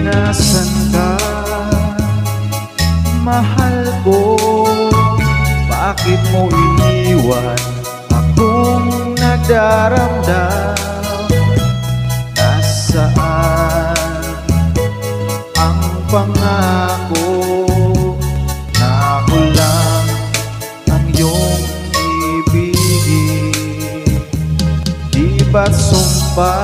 Nasaan ka, mahal ko? Bakit mo iniwan akong nagdaramdam? Nasaan ang pangako na ako lang ang iyong ibigin? Di ba't sumpa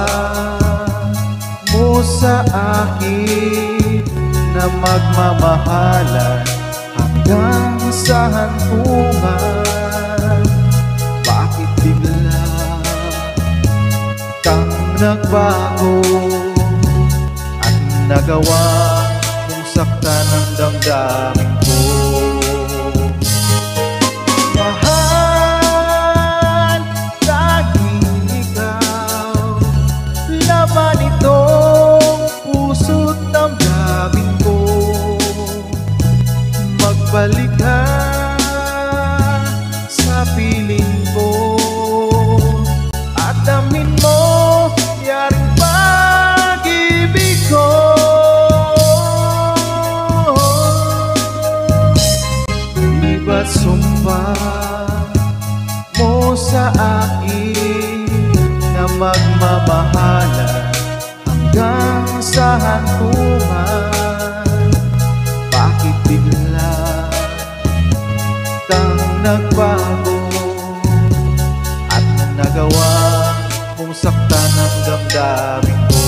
mo sa akin na magmamahalan hanggang sa hantungan? Bakit bigla kang nagbago at nagawa mong saktan ang damdamin ko? Mahal, tanging ikaw, laman itong puso't damdamin ko. Magbalik ka sa piling ko at amin mo yaring pag-ibig ko. Di ba't sumpa mo sa akin na magmamahalan hanggang sa hantungan? Bakit bigla kang nagbago at nagawa mong saktan ang damdamin ko?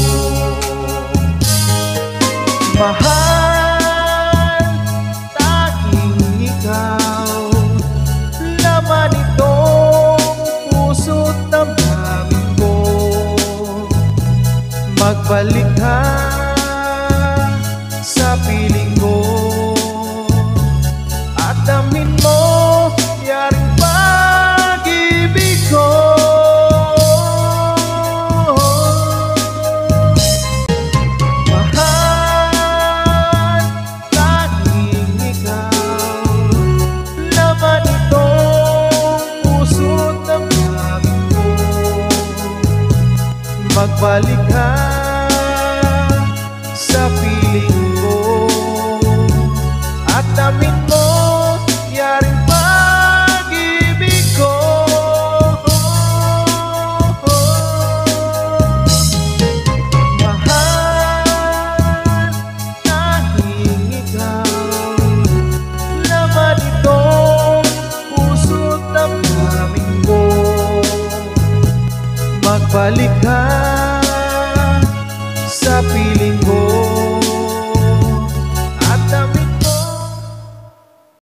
Mahal, tanging ikaw, laman itong puso't damdamin ko. Magbalik ka sa piling ko at amin mo yaring pag-ibig ko. Mahal, tanging ikaw, laman itong puso't damdamin ko. Magbalik ka sa piling ko at amin mo yaring pag-ibig ko. Mahal, tanging ikaw, laman itong puso't damdamin ko. Magbalik ka